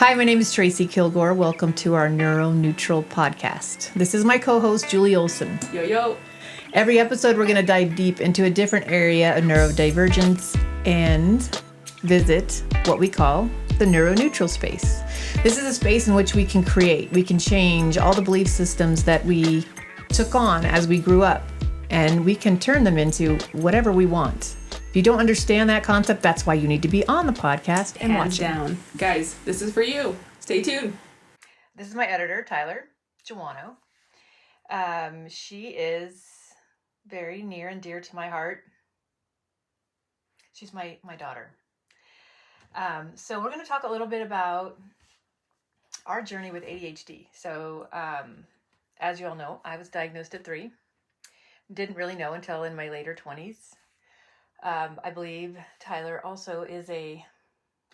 Hi, my name is Tracy Kilgore. Welcome to our Neuro Neutral podcast. This is my co-host, Julie Olson. Yo, yo. Every episode, we're going to dive deep into a different area of neurodivergence and visit what we call the neuro neutral space. This is a space in which we can create, we can change all the belief systems that we took on as we grew up, and we can turn them into whatever we want. If you don't understand that concept, that's why you need to be on the podcast and Hands watching. down. Guys, this is for you. Stay tuned. This is my editor, Tyler Jawano. She is very near and dear to my heart. She's my daughter. So we're going to talk a little bit about our journey with ADHD. So as you all know, I was diagnosed at 3. Didn't really know until in my later 20s. I believe Tyler also is a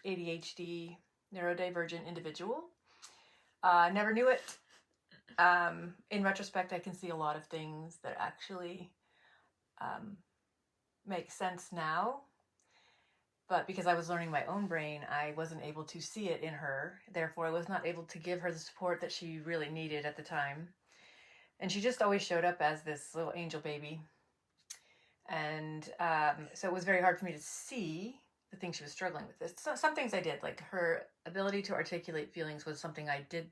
ADHD neurodivergent individual. Never knew it. In retrospect, I can see a lot of things that actually make sense now. But because I was learning my own brain, I wasn't able to see it in her. Therefore, I was not able to give her the support that she really needed at the time. And she just always showed up as this little angel baby. And so it was very hard for me to see the things she was struggling with. Some things I did, like her ability to articulate feelings was something I did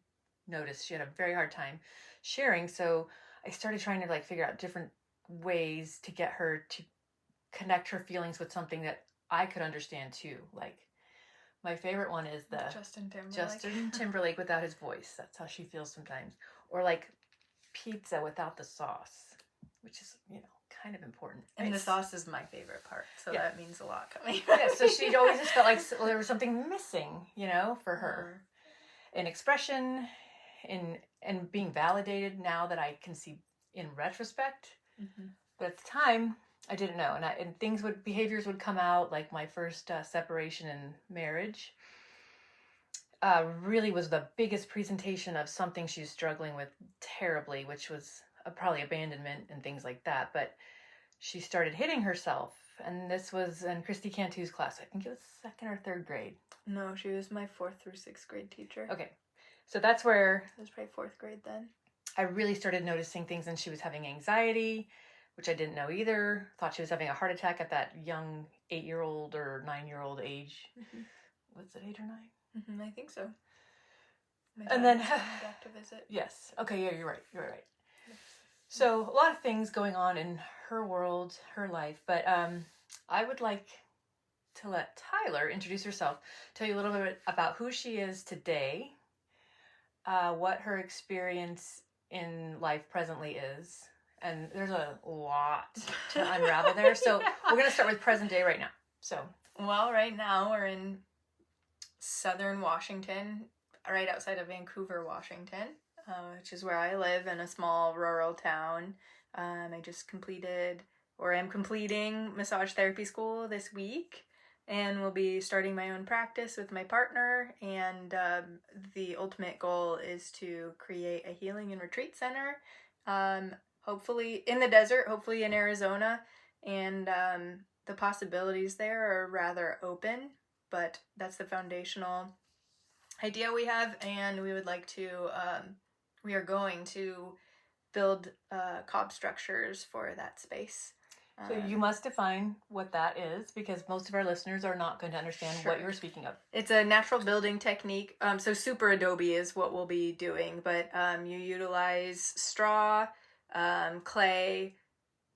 notice. She had a very hard time sharing. So I started trying to figure out different ways to get her to connect her feelings with something that I could understand too. Like my favorite one is the Justin Timberlake without his voice. That's how she feels sometimes. Or like pizza without the sauce, which is, kind of important. And the sauce is my favorite part, so that means a lot coming. Yeah, so she always just felt like there was something missing, for her. In expression, and being validated now that I can see in retrospect. Mm-hmm. But at the time, I didn't know. And behaviors would come out, like my first separation and marriage really was the biggest presentation of something she was struggling with terribly, which was probably abandonment and things like that. But she started hitting herself, and this was in Christy Cantu's class. I think it was 2nd or 3rd grade. No, she was my 4th through 6th grade teacher. Okay, so that's where it was probably 4th grade then. I really started noticing things, and she was having anxiety, which I didn't know either. Thought she was having a heart attack at that young 8-year-old or 9-year-old age. Mm-hmm. Was it 8 or 9? Mm-hmm, I think so. And then back to visit. Yes. Okay. Yeah, you're right. So a lot of things going on in her world, her life, but I would like to let Tyler introduce herself, tell you a little bit about who she is today, what her experience in life presently is, and there's a lot to unravel there. So we're going to start with present day right now. So, well, right now we're in southern Washington, right outside of Vancouver, Washington. Which is where I live, in a small rural town. I just am completing massage therapy school this week, and will be starting my own practice with my partner, and the ultimate goal is to create a healing and retreat center, hopefully in the desert, hopefully in Arizona, and the possibilities there are rather open, but that's the foundational idea we have, and we would like to we are going to build cob structures for that space. So you must define what that is, because most of our listeners are not going to understand what you're speaking of. It's a natural building technique. So super adobe is what we'll be doing, but you utilize straw, clay,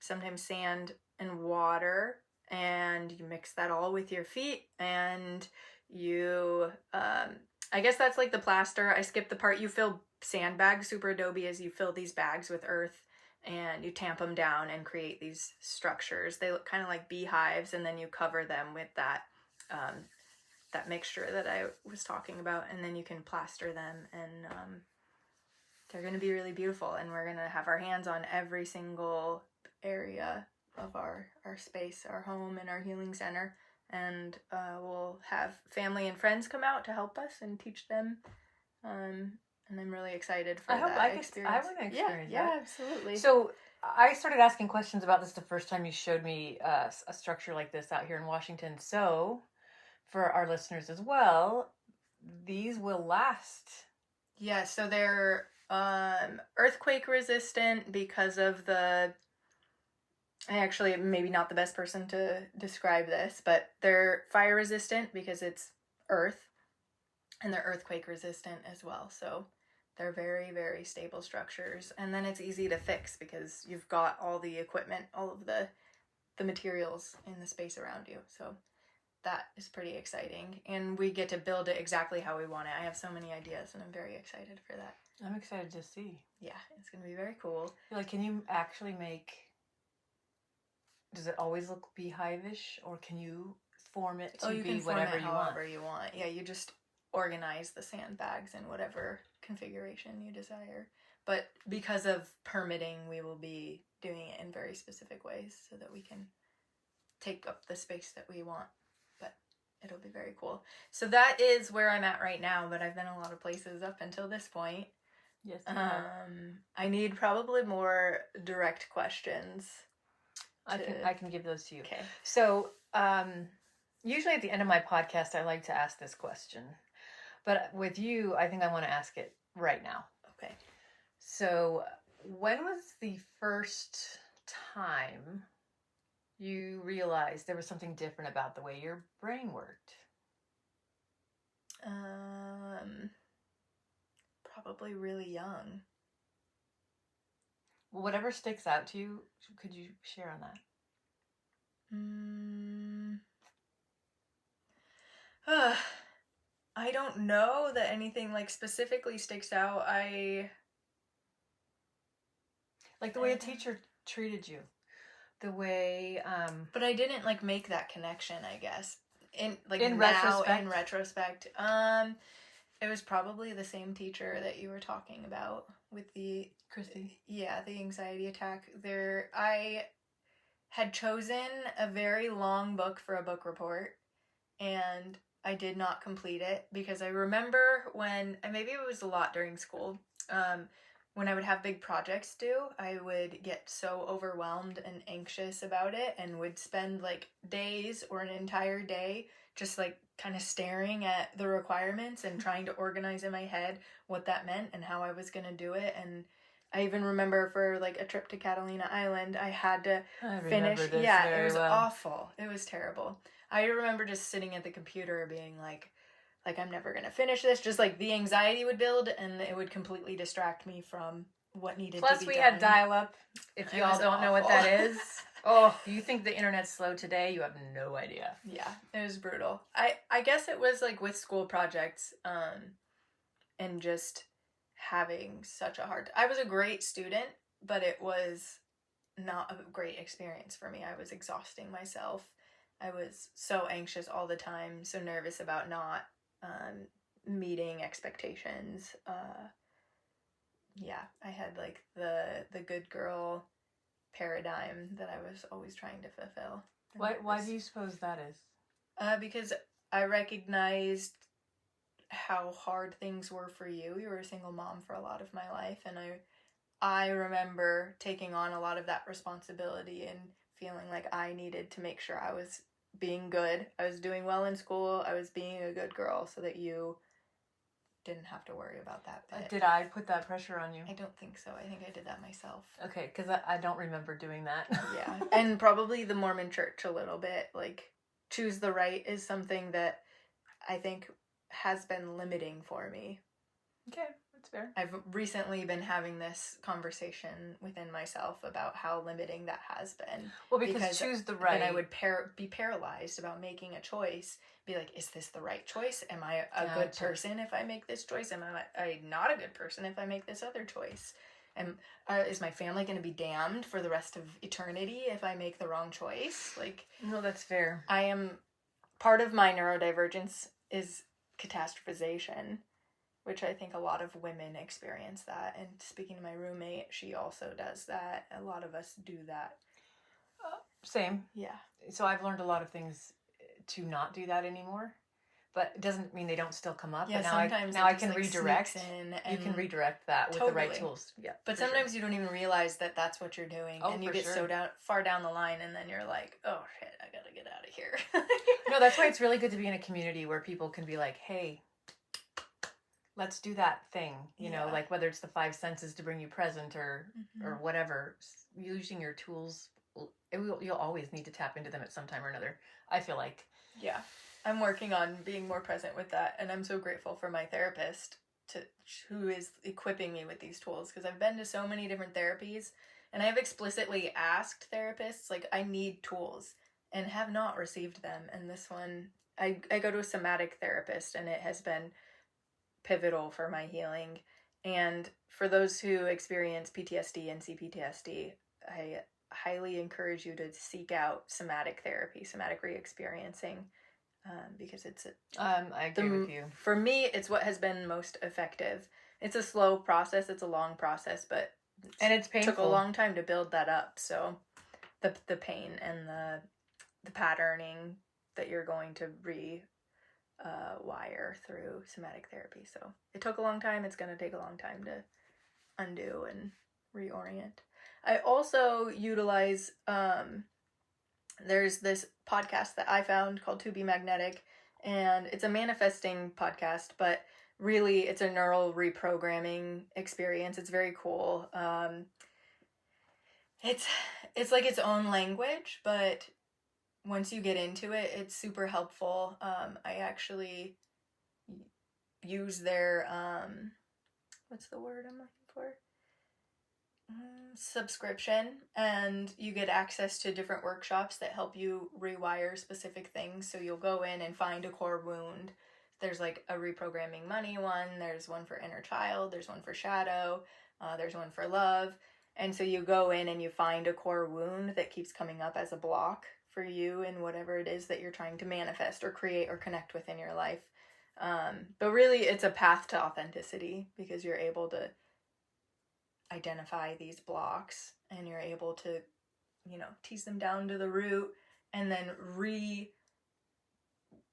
sometimes sand and water, and you mix that all with your feet, and you... I guess that's like the plaster. I skipped the part you fill sandbags. Super adobe is you fill these bags with earth and you tamp them down and create these structures. They look kind of like beehives, and then you cover them with that that mixture that I was talking about, and then you can plaster them, and they're going to be really beautiful, and we're going to have our hands on every single area of our space, our home, and our healing center. And we'll have family and friends come out to help us and teach them. And I'm really excited for that experience. I want to experience that. Yeah, absolutely. So I started asking questions about this the first time you showed me a structure like this out here in Washington. So for our listeners as well, these will last. Yeah, so they're earthquake resistant because of the... I actually maybe not the best person to describe this, but they're fire resistant because it's earth, and they're earthquake resistant as well. So they're very, very stable structures. And then it's easy to fix because you've got all the equipment, all of the materials in the space around you. So that is pretty exciting. And we get to build it exactly how we want it. I have so many ideas and I'm very excited for that. I'm excited to see. Yeah, it's going to be very cool. Like, can you actually make... Does it always look beehive-ish, or can you form it to be whatever you want? However you want. Yeah, you just organize the sandbags in whatever configuration you desire. But because of permitting, we will be doing it in very specific ways so that we can take up the space that we want. But it'll be very cool. So that is where I'm at right now, but I've been a lot of places up until this point. Yes, you have. I need probably more direct questions. I can give those to you. Okay. So, usually at the end of my podcast, I like to ask this question. But with you, I think I want to ask it right now. Okay. So, when was the first time you realized there was something different about the way your brain worked? Probably really young. Well, whatever sticks out to you, could you share on that? I don't know that anything like specifically sticks out. Like the way a teacher treated you, the way but I didn't like make that connection, I guess. In retrospect, it was probably the same teacher that you were talking about with the Christy. Yeah, the anxiety attack. I had chosen a very long book for a book report, and I did not complete it because I remember when, and maybe it was a lot during school, when I would have big projects due, I would get so overwhelmed and anxious about it and would spend like days or an entire day just like kind of staring at the requirements and trying to organize in my head what that meant and how I was going to do it. And I even remember for like a trip to Catalina Island, I had to finish. Yeah, it was awful. It was terrible. I remember just sitting at the computer being like I'm never going to finish this. Just like the anxiety would build and it would completely distract me from what needed to be done. Plus we had dial-up. If you all don't know what that is. Oh, you think the internet's slow today? You have no idea. Yeah, it was brutal. I guess it was like with school projects and just having such a hard... I was a great student, but it was not a great experience for me. I was exhausting myself. I was so anxious all the time, so nervous about not meeting expectations. Yeah, I had like the good girl paradigm that I was always trying to fulfill. Why do you suppose that is? Because I recognized how hard things were for you. You were a single mom for a lot of my life, and I remember taking on a lot of that responsibility and feeling like I needed to make sure I was being good. I was doing well in school. I was being a good girl so that you didn't have to worry about that. But did I put that pressure on you? I don't think so. I think I did that myself. Okay, because I don't remember doing that. Yeah, and probably the Mormon church a little bit. Like, choose the right is something that I think has been limiting for me. Okay, that's fair. I've recently been having this conversation within myself about how limiting that has been. Well, because choose the right. Then I would be paralyzed about making a choice. Be like, is this the right choice? Am I a good person if I make this choice? Am I not a good person if I make this other choice? Is my family going to be damned for the rest of eternity if I make the wrong choice? Like, no, that's fair. I am... Part of my neurodivergence is catastrophization, which I think a lot of women experience that. And speaking to my roommate, she also does that. A lot of us do that. Same. Yeah. So I've learned a lot of things to not do that anymore. But it doesn't mean they don't still come up. Yeah, but sometimes now I can redirect. You can redirect that with the right tools. Yeah. But sometimes you don't even realize that that's what you're doing. And you get so far down the line and then you're like, oh shit, I gotta get out of here. No, that's why it's really good to be in a community where people can be like, hey, let's do that thing, you know, Yeah. like whether it's the five senses to bring you present or whatever, using your tools, you'll always need to tap into them at some time or another, I feel like. Yeah. I'm working on being more present with that, and I'm so grateful for my therapist who is equipping me with these tools, because I've been to so many different therapies, and I've explicitly asked therapists, like, I need tools, and have not received them. And this one, I go to a somatic therapist, and it has been pivotal for my healing. And for those who experience PTSD and CPTSD, I highly encourage you to seek out somatic therapy, somatic re-experiencing, because it's I agree with you. For me, it's what has been most effective. It's a slow process, it's a long process, but it's painful. Took a long time to build that up. So the pain and the patterning that you're going to wire through somatic therapy. So it took a long time. It's going to take a long time to undo and reorient. I also utilize, there's this podcast that I found called To Be Magnetic, and it's a manifesting podcast, but really it's a neural reprogramming experience. It's very cool. It's like its own language, but once you get into it, it's super helpful. I actually use their, what's the word I'm looking for? Subscription, and you get access to different workshops that help you rewire specific things. So you'll go in and find a core wound. There's like a reprogramming money one, there's one for inner child, there's one for shadow, there's one for love. And so you go in and you find a core wound that keeps coming up as a block for you in whatever it is that you're trying to manifest or create or connect with in your life. But really it's a path to authenticity, because you're able to identify these blocks and you're able to, tease them down to the root, and then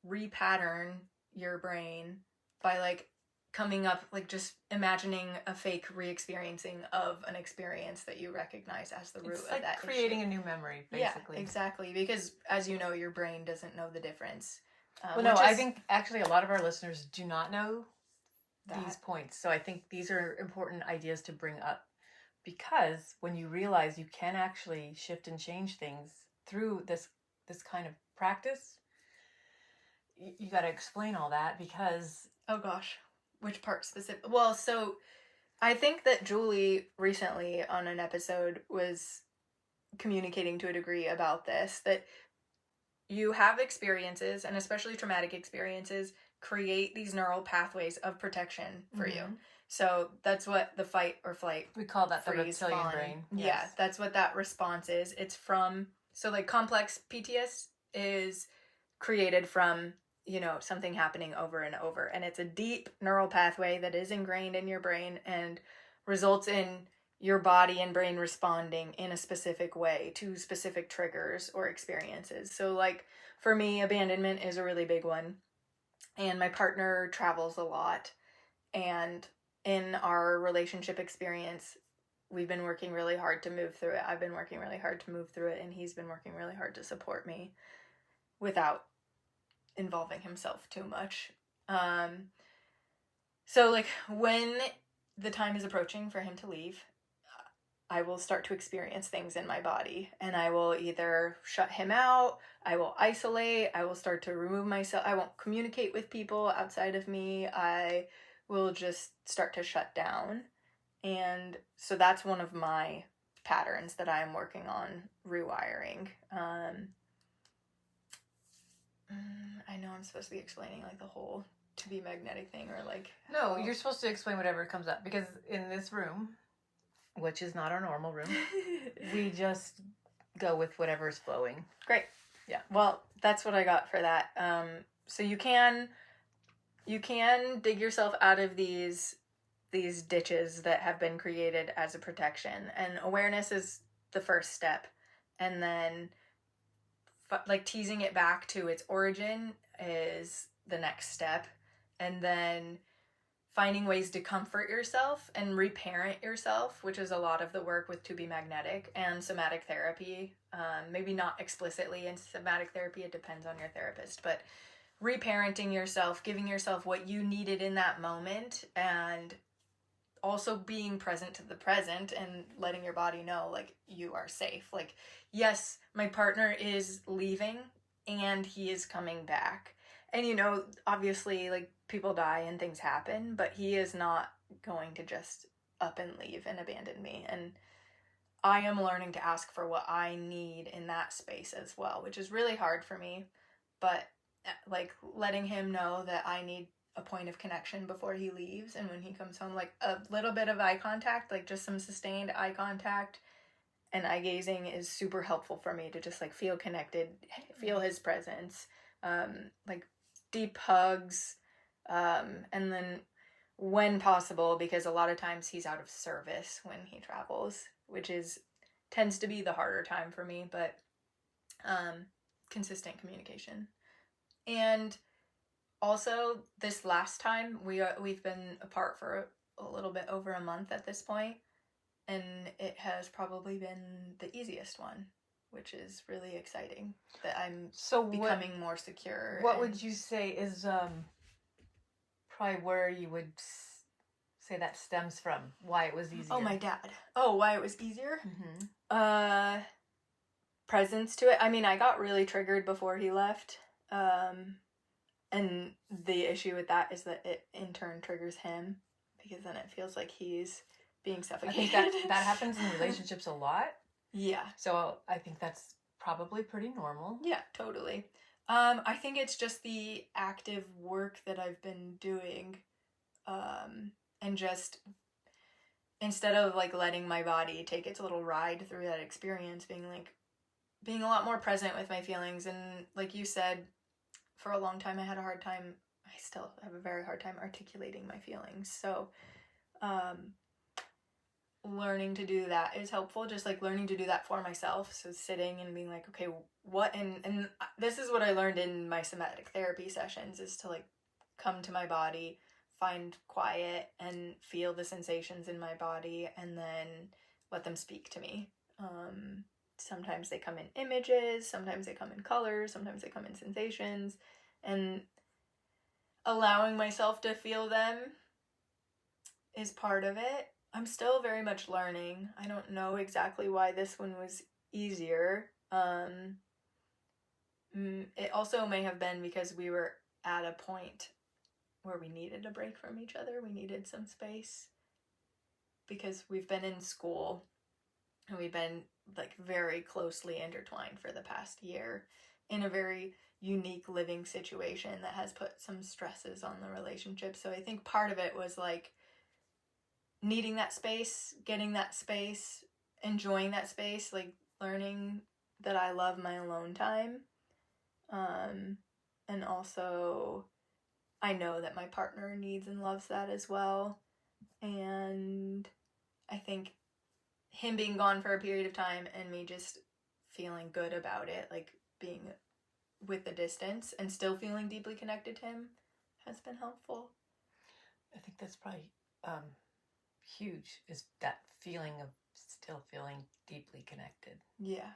repattern your brain by like coming up, like just imagining a fake re-experiencing of an experience that you recognize as the root it's of like that creating issue. a new memory, basically. Yeah, exactly, because as you know, your brain doesn't know the difference. Well, no, I think actually a lot of our listeners do not know that. These points. So I think these are important ideas to bring up, because when you realize you can actually shift and change things through this kind of practice, you got to explain all that, because oh gosh, which part specific? Well, so I think that Julie recently on an episode was communicating to a degree about this, that you have experiences, and especially traumatic experiences, create these neural pathways of protection for you. So that's what the fight or flight, we call that the reptilian brain. Yes. Yeah, that's what that response is. It's from, so like complex PTSD is created from, something happening over and over. And it's a deep neural pathway that is ingrained in your brain and results in your body and brain responding in a specific way to specific triggers or experiences. So like for me, abandonment is a really big one. And my partner travels a lot. And in our relationship experience, we've been working really hard to move through it. I've been working really hard to move through it, and he's been working really hard to support me without involving himself too much. So like when the time is approaching for him to leave, I will start to experience things in my body, and I will either shut him out, I will isolate, I will start to remove myself, I won't communicate with people outside of me, I will just start to shut down. And so that's one of my patterns that I am working on rewiring. I know I'm supposed to be explaining like the whole To Be Magnetic thing, or like... No, you're supposed to explain whatever comes up, because in this room, which is not our normal room, we just go with whatever is flowing. Great. Yeah. Well, that's what I got for that. So you can dig yourself out of these ditches that have been created as a protection, and awareness is the first step, and then like teasing it back to its origin is the next step, and then finding ways to comfort yourself and reparent yourself, which is a lot of the work with To Be Magnetic and somatic therapy. Maybe not explicitly in somatic therapy, it depends on your therapist, but reparenting yourself, giving yourself what you needed in that moment, and also being present to the present and letting your body know, like, you are safe. Like, yes, my partner is leaving and he is coming back. And, you know, obviously, like, people die and things happen, but he is not going to just up and leave and abandon me. And I am learning to ask for what I need in that space as well, which is really hard for me. But, like, letting him know that I need a point of connection before he leaves, and when he comes home, like, a little bit of eye contact, like just some sustained eye contact and eye gazing is super helpful for me to just, like, feel connected, feel his presence, like deep hugs, and then when possible, because a lot of times he's out of service when he travels, which tends to be the harder time for me, but consistent communication. And also, this last time, we've been apart for a little bit over a month at this point, and it has probably been the easiest one, which is really exciting, that I'm becoming more secure. What would you say is probably where you would say that stems from? Why it was easier? Oh, my dad. Oh, why it was easier? Mm-hmm. Presence to it. I mean, I got really triggered before he left. And the issue with that is that it in turn triggers him, because then it feels like he's being suffocated. I think that happens in relationships a lot. Yeah. So I think that's probably pretty normal. Yeah, totally. I think it's just the active work that I've been doing, and just instead of, like, letting my body take its little ride through that experience, being a lot more present with my feelings. And like you said, for a long time I still have a very hard time articulating my feelings. So learning to do that is helpful, just like learning to do that for myself. So sitting and being like, okay, what, and this is what I learned in my somatic therapy sessions, is to, like, come to my body, find quiet, and feel the sensations in my body, and then let them speak to me. Sometimes they come in images, sometimes they come in colors, sometimes they come in sensations, and allowing myself to feel them is part of it. I'm still very much learning. I don't know exactly why this one was easier. It also may have been because we were at a point where we needed a break from each other. We needed some space, because we've been in school and we've been, like, very closely intertwined for the past year in a very unique living situation that has put some stresses on the relationship. So I think part of it was, like, needing that space, getting that space, enjoying that space, like, learning that I love my alone time. And also, I know that my partner needs and loves that as well. And I think him being gone for a period of time and me just feeling good about it, like, being with the distance and still feeling deeply connected to him, has been helpful. I think that's probably huge, is that feeling of still feeling deeply connected. Yeah.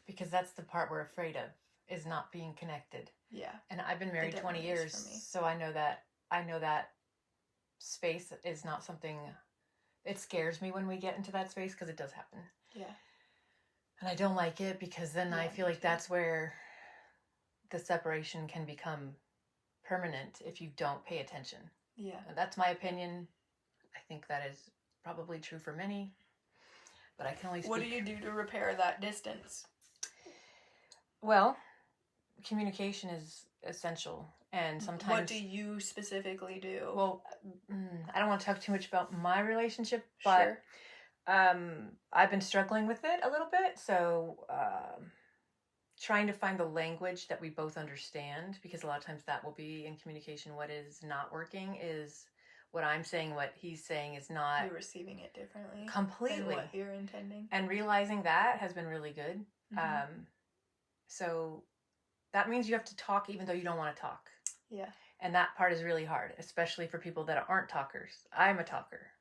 Because that's the part we're afraid of, is not being connected. Yeah. And I've been married 20 years, so I know that space is not something. It scares me when we get into that space, because it does happen. Yeah. And I don't like it, because then I feel like that's where the separation can become permanent if you don't pay attention. Yeah. And that's my opinion. I think that is probably true for many, but I can only speak. What do you do to repair that distance? Well, communication is essential, and sometimes. What do you specifically do? Well, I don't want to talk too much about my relationship, but I've been struggling with it a little bit, so trying to find the language that we both understand, because a lot of times that will be in communication. What is not working is what I'm saying, what he's saying is not. You're receiving it differently. Completely. Than what you're intending. And realizing that has been really good. Mm-hmm. So that means you have to talk even though you don't want to talk. Yeah. And that part is really hard, especially for people that aren't talkers. I'm a talker.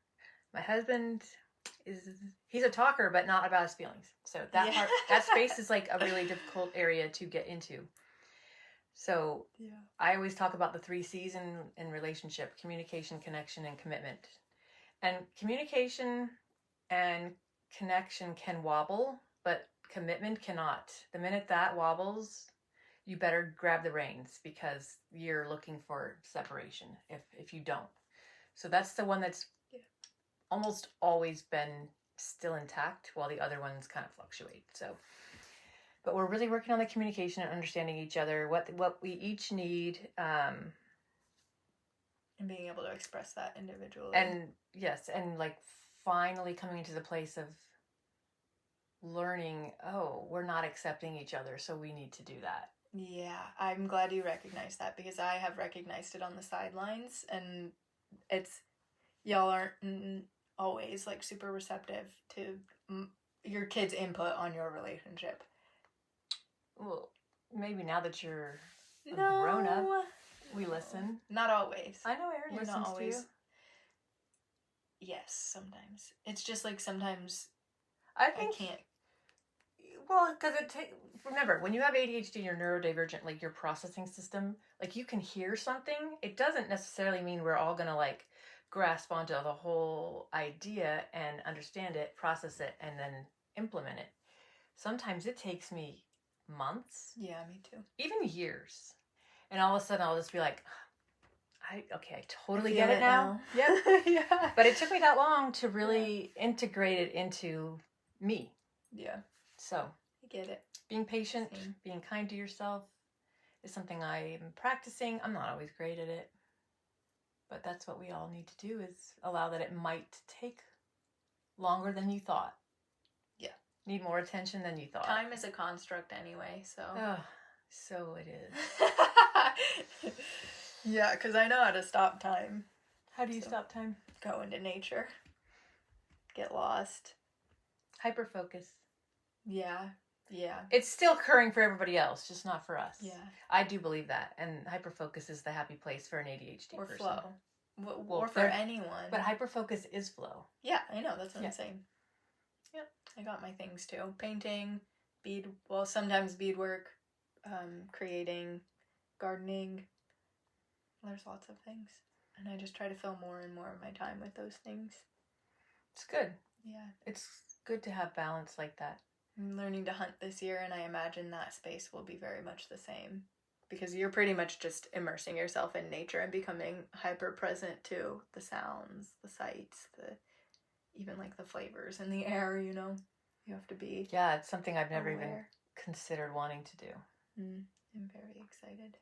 My husband he's a talker, but not about his feelings. So that part, that space is, like, a really difficult area to get into. So Yeah. I always talk about the 3 C's in relationship: communication, connection, and commitment. And communication and connection can wobble, but commitment cannot. The minute that wobbles, you better grab the reins, because you're looking for separation if you don't. So that's the one that's almost always been still intact, while the other ones kind of fluctuate. So, but we're really working on the communication and understanding each other, what we each need, And being able to express that individually. and yes, and like finally coming into the place of learning, oh, we're not accepting each other, so we need to do that. Yeah, I'm glad you recognize that, because I have recognized it on the sidelines, and y'all aren't always like super receptive to your kids' input on your relationship. Well, maybe now that you're a grown up, we listen. Not always. I know Erin We're listens not always. to you. Yes, sometimes. It's just like sometimes I I think can't. Well, because remember, when you have ADHD and you're neurodivergent, like your processing system, like you can hear something. It doesn't necessarily mean we're all gonna like grasp onto the whole idea and understand it, process it, and then implement it. Sometimes it takes me months, Yeah, me too. even years, and all of a sudden I'll just be like, I totally I get feel it now. Yep. Yeah. But it took me that long to really integrate it into me. Yeah, So I get it. being patient, Same. being kind to yourself is something I am practicing. I'm not always great at it, but that's what we all need to do, is allow that it might take longer than you thought. Yeah. Need more attention than you thought. Time is a construct anyway, so. Oh, so it is. Yeah, because I know how to stop time. How do you stop time? Go into nature. Get lost. Hyperfocus. Yeah. Yeah. It's still occurring for everybody else, just not for us. Yeah. I do believe that. And hyperfocus is the happy place for an ADHD Or person. flow. Well, or for anyone. But hyperfocus is flow. Yeah, I know. That's what I'm saying. Yep. I got my things too. Painting, sometimes beadwork, creating, gardening. There's lots of things. And I just try to fill more and more of my time with those things. It's good. Yeah. It's good to have balance like that. I'm learning to hunt this year, and I imagine that space will be very much the same. Because you're pretty much just immersing yourself in nature and becoming hyper present to the sounds, the sights, even like the flavors in the air, you know? You have to be. Yeah, it's something I've never even aware. considered wanting to do. I'm very excited.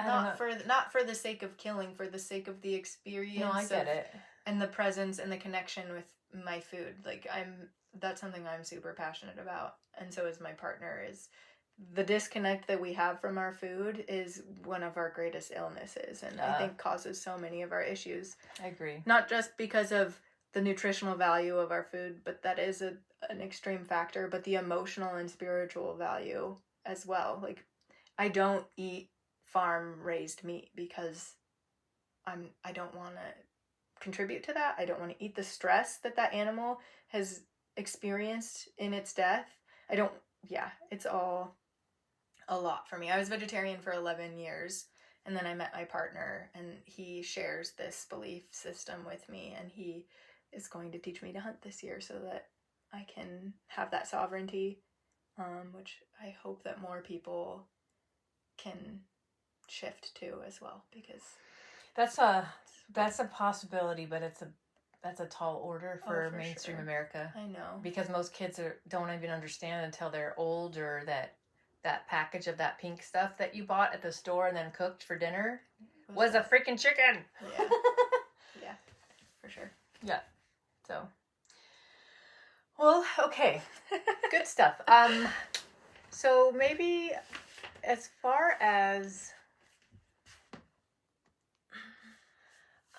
I Not for the sake of killing, for the sake of the experience. No, I get it. And the presence and the connection with my food. Like that's something I'm super passionate about, and so is my partner. Is the disconnect that we have from our food is one of our greatest illnesses, and I think causes so many of our issues. I agree. Not just because of the nutritional value of our food, but that is an extreme factor, but the emotional and spiritual value as well. Like, I don't eat farm raised meat because I don't want to contribute to that. I don't want to eat the stress that animal has experienced in its death. It's all a lot for me. I was vegetarian for 11 years, and then I met my partner, and he shares this belief system with me, and he is going to teach me to hunt this year so that I can have that sovereignty, which I hope that more people can shift to as well, because that's a possibility, but that's a tall order for mainstream sure. America. I know, because most kids don't even understand until they're old, or that package of that pink stuff that you bought at the store and then cooked for dinner was a freaking chicken. Yeah. Yeah, for sure. Yeah. So, well, okay, good stuff. So maybe as far as,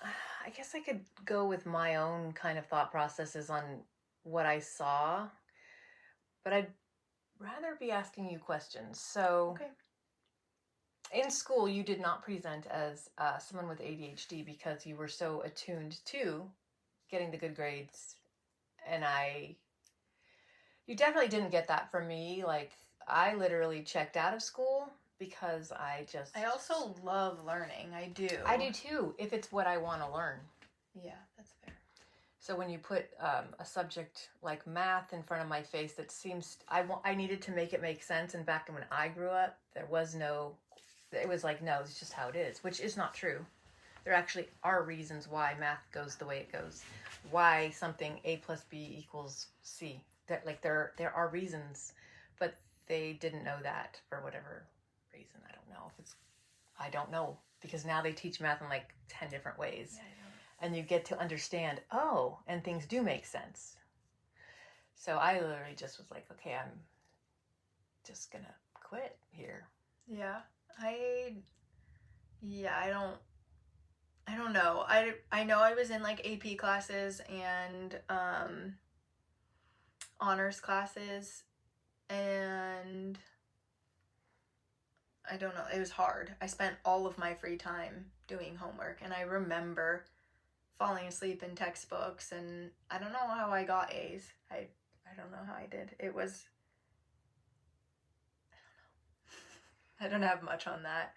I guess I could go with my own kind of thought processes on what I saw, but I'd rather be asking you questions. So, in school, you did not present as someone with ADHD because you were so attuned to getting the good grades, and you definitely didn't get that from me. Like, I literally checked out of school because I also love learning. I do. I do too, if it's what I want to learn. Yeah, that's fair. So when you put a subject like math in front of my face, that seems I needed to make it make sense. And back when I grew up, it was like, no, it's just how it is, which is not true. There actually are reasons why math goes the way it goes, why something A plus B equals C. That, like, there are reasons, but they didn't know that for whatever reason. I don't know, because now they teach math in like 10 different ways. Yeah, I know. And you get to understand, and things do make sense. So I literally just was like, okay, I'm just gonna quit here. Yeah. I don't know. I know I was in like AP classes and honors classes, and I don't know. It was hard. I spent all of my free time doing homework, and I remember falling asleep in textbooks, and I don't know how I got A's. I don't know how I did. It was, I don't know. I don't have much on that.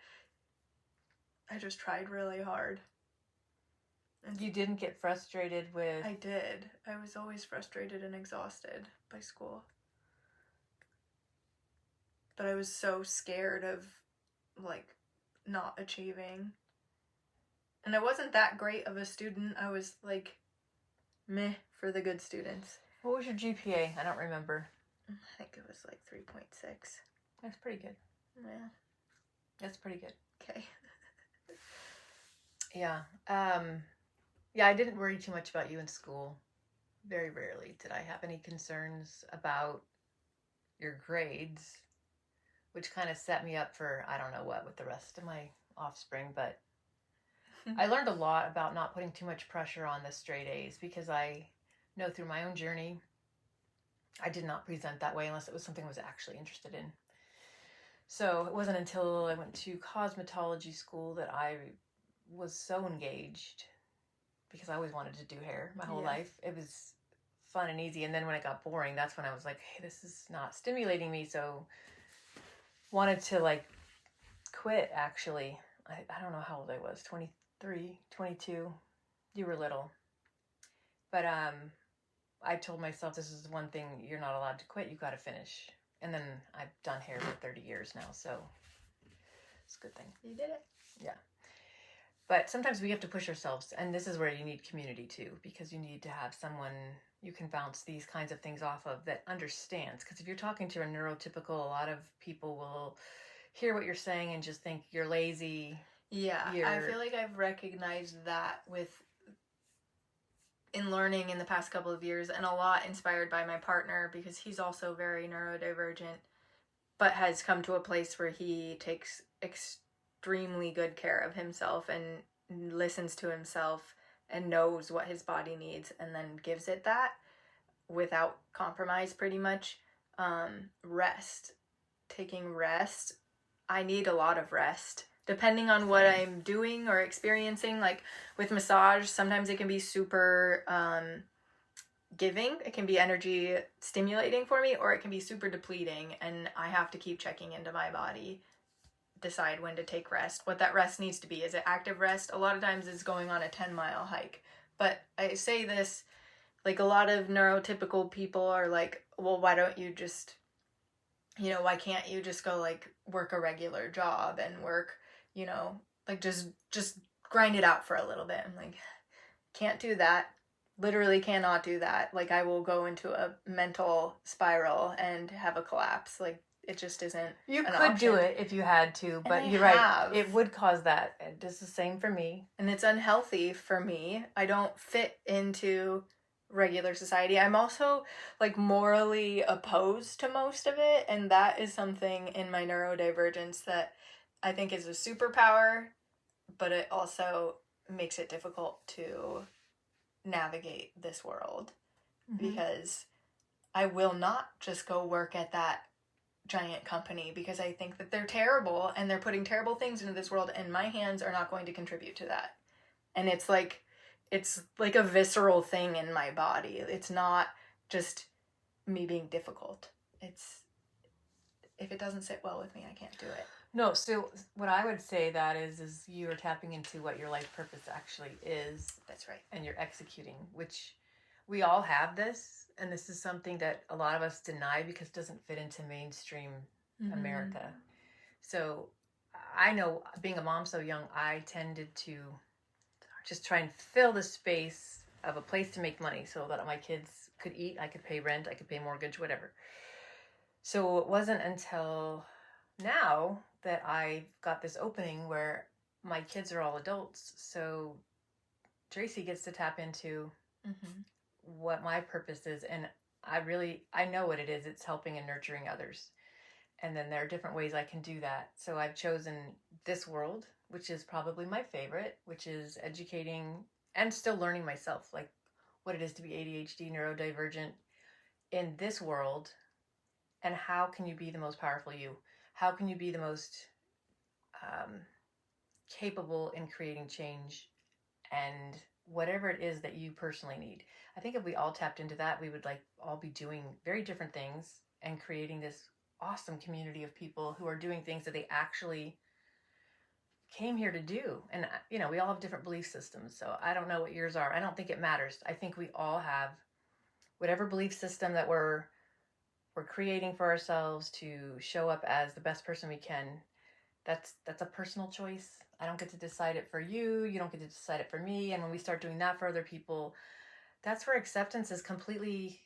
I just tried really hard. You didn't get frustrated with... I did. I was always frustrated and exhausted by school. But I was so scared of, like, not achieving. And I wasn't that great of a student. I was, like, meh for the good students. What was your GPA? I don't remember. I think it was, like, 3.6. That's pretty good. Yeah. That's pretty good. Okay. Yeah. Yeah, I didn't worry too much about you in school. Very rarely did I have any concerns about your grades, which kind of set me up for, I don't know what, with the rest of my offspring. But I learned a lot about not putting too much pressure on the straight A's, because I know through my own journey, I did not present that way unless it was something I was actually interested in. So it wasn't until I went to cosmetology school that I was so engaged, because I always wanted to do hair my whole life. It was fun and easy. And then when it got boring, that's when I was like, hey, this is not stimulating me. So wanted to, like, quit, actually. I don't know how old I was, 23, 22. You were little. But I told myself, this is the one thing you're not allowed to quit. You got to finish. And then I've done hair for 30 years now, so it's a good thing. You did it. Yeah. But sometimes we have to push ourselves, and this is where you need community too, because you need to have someone you can bounce these kinds of things off of that understands. Because if you're talking to a neurotypical, a lot of people will hear what you're saying and just think you're lazy. Yeah, I feel like I've recognized that in learning in the past couple of years, and a lot inspired by my partner, because he's also very neurodivergent, but has come to a place where he takes extremely good care of himself and listens to himself and knows what his body needs and then gives it that without compromise, pretty much. Taking rest. I need a lot of rest depending on what I'm doing or experiencing. Like with massage, sometimes it can be super giving. It can be energy stimulating for me, or it can be super depleting, and I have to keep checking into my body, decide when to take rest, what that rest needs to be. Is it active rest? A lot of times it's going on a 10-mile hike. But I say this, like, a lot of neurotypical people are like, well, why don't you just, why can't you just go, like, work a regular job and work, like, just grind it out for a little bit. I'm like, can't do that. Literally cannot do that. Like, I will go into a mental spiral and have a collapse. Like, it just isn't. You could option. do it if you had to, but you're right. It would cause that. It's the same for me. And it's unhealthy for me. I don't fit into regular society. I'm also, like, morally opposed to most of it, and that is something in my neurodivergence that I think is a superpower, but it also makes it difficult to navigate this world, because I will not just go work at that giant company because I think that they're terrible and they're putting terrible things into this world, and my hands are not going to contribute to that. And it's like a visceral thing in my body. It's not just me being difficult. It's if it doesn't sit well with me, I can't do it. No, so what I would say that is you are tapping into what your life purpose actually is. That's right. And you're executing, which we all have this. And this is something that a lot of us deny because it doesn't fit into mainstream America. So I know, being a mom so young, I tended to just try and fill the space of a place to make money so that my kids could eat, I could pay rent, I could pay mortgage, whatever. So it wasn't until now that I got this opening where my kids are all adults. So Tracy gets to tap into what my purpose is. And I know what it is. It's helping and nurturing others. And then there are different ways I can do that. So I've chosen this world, which is probably my favorite, which is educating and still learning myself, like what it is to be ADHD, neurodivergent in this world. And how can you be the most powerful you? How can you be the most capable in creating change and whatever it is that you personally need? I think if we all tapped into that, we would all be doing very different things and creating this awesome community of people who are doing things that they actually came here to do. And we all have different belief systems, so I don't know what yours are. I don't think it matters. I think we all have whatever belief system that we're creating for ourselves to show up as the best person we can. That's a personal choice. I don't get to decide it for you. You don't get to decide it for me. And when we start doing that for other people, that's where acceptance is completely,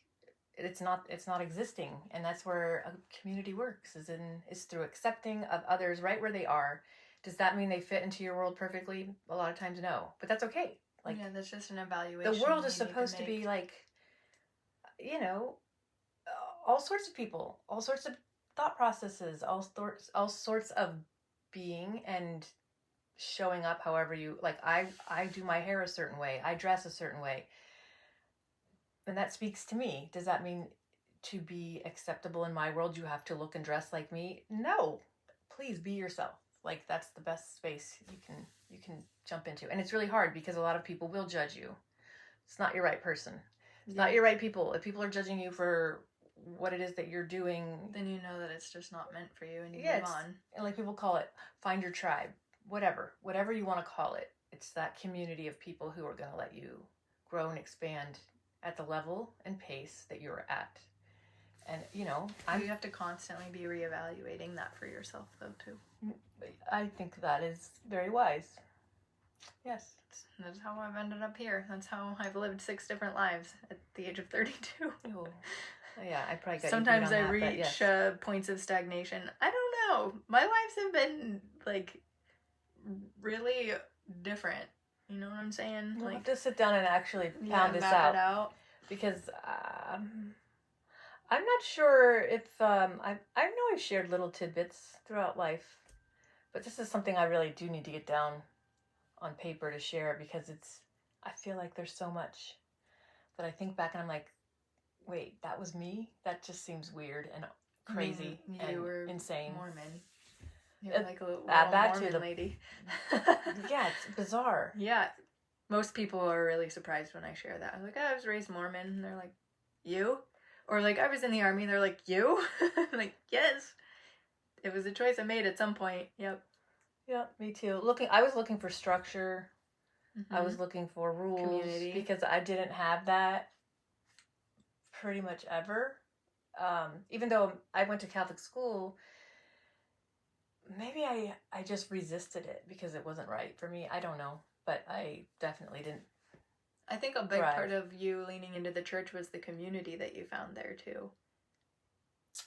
it's not existing. And that's where a community works, is through accepting of others right where they are. Does that mean they fit into your world perfectly? A lot of times, no. But that's okay. Yeah, that's just an evaluation. The world is supposed to be all sorts of people, all sorts of thought processes, all sorts of being and showing up however you like. I do my hair a certain way, I dress a certain way, and that speaks to me. Does that mean to be acceptable in my world you have to look and dress like me? No, please be yourself. That's the best space you can jump into. And it's really hard because a lot of people will judge you. It's not your right person. It's not your right people. If people are judging you for what it is that you're doing, then you know that it's just not meant for you, and you move on. And people call it, find your tribe, whatever you want to call it. It's that community of people who are going to let you grow and expand at the level and pace that you're at. And you have to constantly be reevaluating that for yourself, though, too. I think that is very wise. Yes. That's how I've ended up here. That's how I've lived 6 different lives at the age of 32. Oh. Yeah, I probably got Sometimes you beat I on that, reach yes. Points of stagnation. I don't know. My lives have been really different. You know what I'm saying? We'll have to sit down and actually pound this out. Because I'm not sure if I know I've shared little tidbits throughout life, but this is something I really do need to get down on paper to share, because I feel like there's so much that I think back and I'm like, wait, that was me? That just seems weird and crazy and were insane. Mormon. You're like a little add that Mormon to the lady. Yeah, it's bizarre. Yeah. Most people are really surprised when I share that. I'm like, I was raised Mormon. And they're like, you? Or I was in the army. And they're like, you? I'm like, yes. It was a choice I made at some point. Yep. Yeah, me too. I was looking for structure. I was looking for rules. Community. Because I didn't have that pretty much ever. Even though I went to Catholic school, maybe I just resisted it because it wasn't right for me. I don't know. But I definitely didn't. I think a big part of you leaning into the church was the community that you found there too.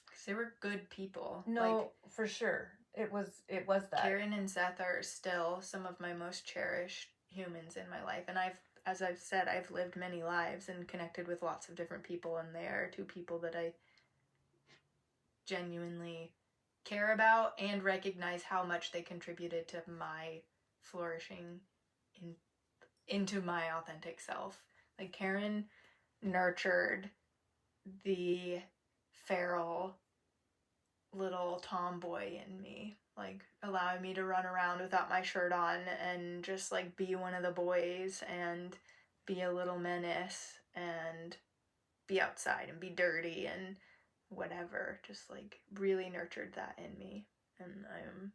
Because they were good people. No, for sure. It was that. Karen and Seth are still some of my most cherished humans in my life. And as I've said, I've lived many lives and connected with lots of different people. And they are 2 people that I genuinely care about and recognize how much they contributed to my flourishing into my authentic self. Karen nurtured the feral little tomboy in me, allowing me to run around without my shirt on and just be one of the boys and be a little menace and be outside and be dirty and whatever, just like really nurtured that in me. And I'm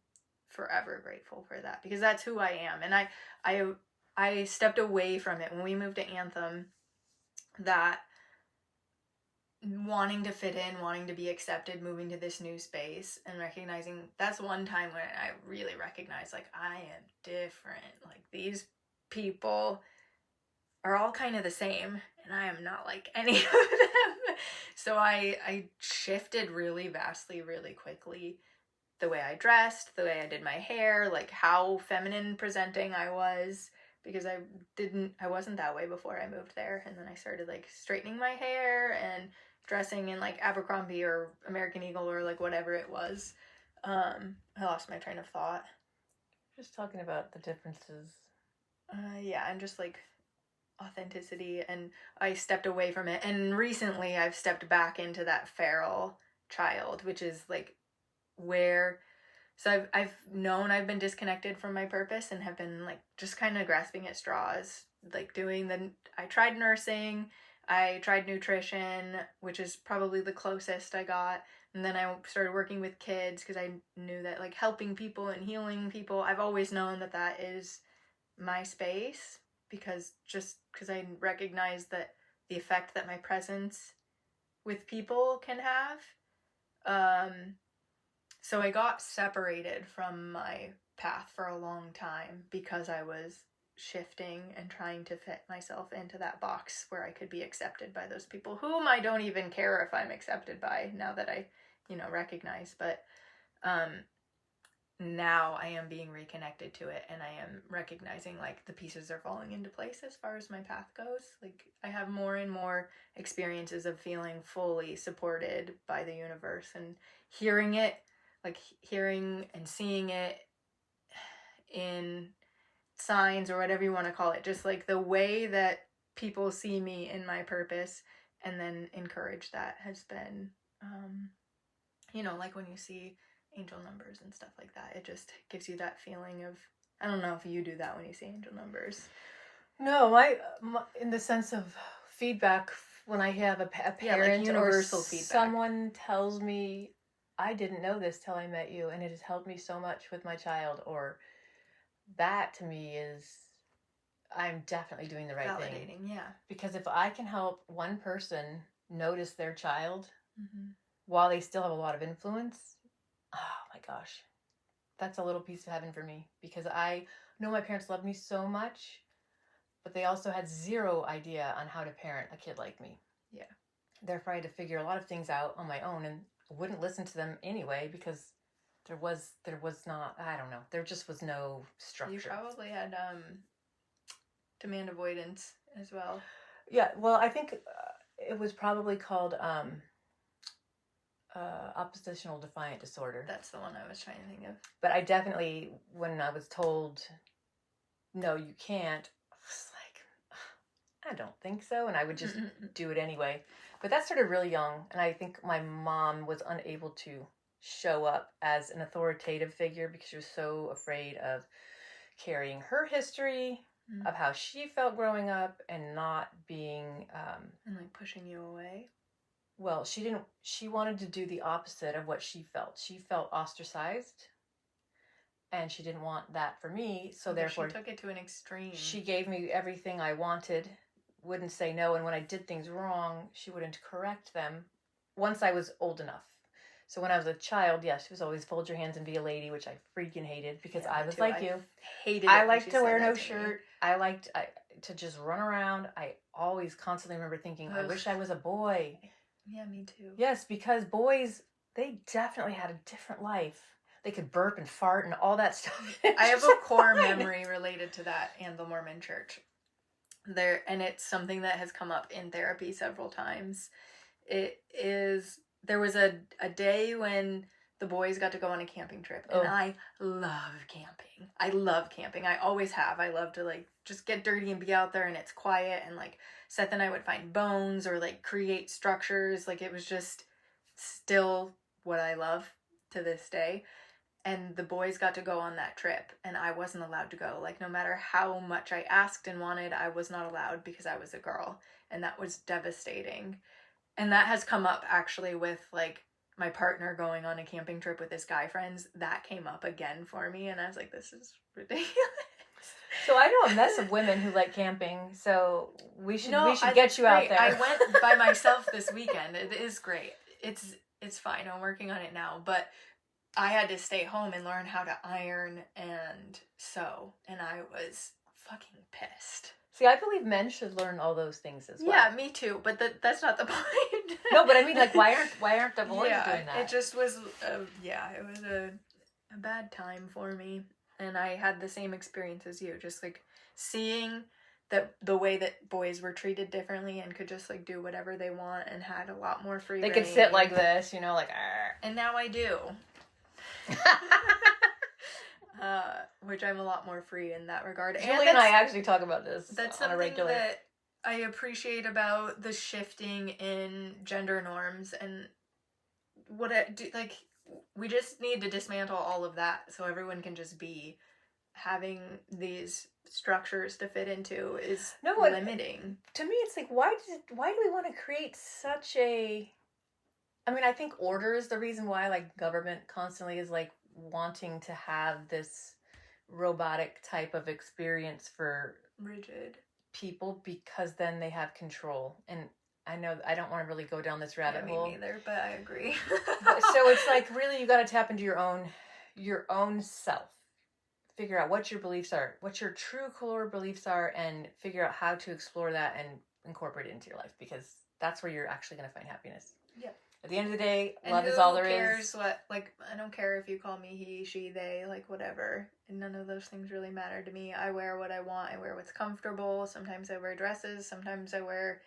forever grateful for that, because that's who I am. And I stepped away from it when we moved to Anthem, that wanting to fit in, wanting to be accepted, moving to this new space, and recognizing that's one time when I really recognized, like, I am different. Like, these people are all kind of the same, and I am not like any of them. So I shifted really vastly, really quickly, the way I dressed, the way I did my hair, like how feminine presenting I was, because I wasn't that way before I moved there. And then I started like straightening my hair and dressing in like Abercrombie or American Eagle or like whatever it was. I lost my train of thought. Just talking about the differences. Yeah, and just like authenticity, and I stepped away from it. And recently I've stepped back into that feral child, which is like where, so I've known I've been disconnected from my purpose and have been like just kind of grasping at straws, like I tried nursing, I tried nutrition, which is probably the closest I got. And then I started working with kids because I knew that like helping people and healing people, I've always known that that is my space, because I recognize that the effect that my presence with people can have. So I got separated from my path for a long time because I was shifting and trying to fit myself into that box where I could be accepted by those people whom I don't even care if I'm accepted by, now that I, recognize. But now I am being reconnected to it, and I am recognizing like the pieces are falling into place as far as my path goes. Like, I have more and more experiences of feeling fully supported by the universe, and hearing and seeing it in signs or whatever you want to call it, just like the way that people see me in my purpose and then encourage that has been, like when you see angel numbers and stuff like that, it just gives you that feeling of, I don't know if you do that when you see angel numbers. No, my in the sense of feedback, when I have a parent, like universal or feedback. Someone tells me, I didn't know this till I met you, and it has helped me so much with my child, or that to me is, I'm definitely doing the right thing. Validating, yeah. Because if I can help one person notice their child, Mm-hmm. while they still have a lot of influence, oh my gosh, that's a little piece of heaven for me. Because I know my parents loved me so much, but they also had zero idea on how to parent a kid like me. Yeah. Therefore, I had to figure a lot of things out on my own, and wouldn't listen to them anyway, because there was not, I don't know, there just was no structure. You probably had demand avoidance as well. Yeah, well, I think it was probably called oppositional defiant disorder. That's the one I was trying to think of. But I definitely, when I was told, no, you can't, I was like, I don't think so. And I would just do it anyway. But that started really young. And I think my mom was unable to show up as an authoritative figure because she was so afraid of carrying her history of how she felt growing up and not being... and like pushing you away. Well, she wanted to do the opposite of what she felt. She felt ostracized, and she didn't want that for me, so therefore... She took it to an extreme. She gave me everything I wanted, wouldn't say no, and when I did things wrong, she wouldn't correct them once I was old enough. So when I was a child, yes, she was always fold your hands and be a lady, which I freaking hated because I was like you. Hated it. I liked to wear no shirt. I liked to just run around. I always constantly remember thinking, I wish I was a boy. Yeah, me too. Yes, because boys, they definitely had a different life. They could burp and fart and all that stuff. I have a core memory related to that and the Mormon church. And it's something that has come up in therapy several times. There was a day when the boys got to go on a camping trip, and I love camping. I love camping. I always have. I love to like just get dirty and be out there, and it's quiet, and like Seth and I would find bones or like create structures. Like, it was just still what I love to this day. And the boys got to go on that trip, and I wasn't allowed to go. Like, no matter how much I asked and wanted, I was not allowed because I was a girl, and that was devastating. And that has come up actually with like my partner going on a camping trip with his guy friends. That came up again for me, and I was like, this is ridiculous. So I know a mess of women who like camping, so we should get you great. out there. I went by myself this weekend. It is great. It's fine. I'm working on it now, but I had to stay home and learn how to iron and sew, and I was fucking pissed. See, I believe men should learn all those things as well. Yeah, me too, but that's not the point. No, but I mean, like, why aren't the boys doing that? It just was, it was a bad time for me, and I had the same experience as you, just like seeing that the way that boys were treated differently and could just like do whatever they want and had a lot more free They reign. could sit like this, you know, like. Arr. And now I do. Which I'm a lot more free in that regard. Julie and I actually talk about this that's on a regular. Something that I appreciate about the shifting in gender norms, and what I do, like, we just need to dismantle all of that so everyone can just be. Having these structures to fit into is limiting. To me, it's like, why do we want to create such a... I mean, I think order is the reason why, like, government constantly is, like, wanting to have this robotic type of experience for rigid people, because then they have control. And I know I don't want to really go down this rabbit hole. Me neither, but I agree. So it's like, really, you got to tap into your own self. Figure out what your beliefs are, what your true core beliefs are, and figure out how to explore that and incorporate it into your life, because that's where you're actually going to find happiness. Yeah. At the end of the day, love is all there is. Who cares what, like, I don't care if you call me he, she, they, like, whatever. And none of those things really matter to me. I wear what I want. I wear what's comfortable. Sometimes I wear dresses. Sometimes I wear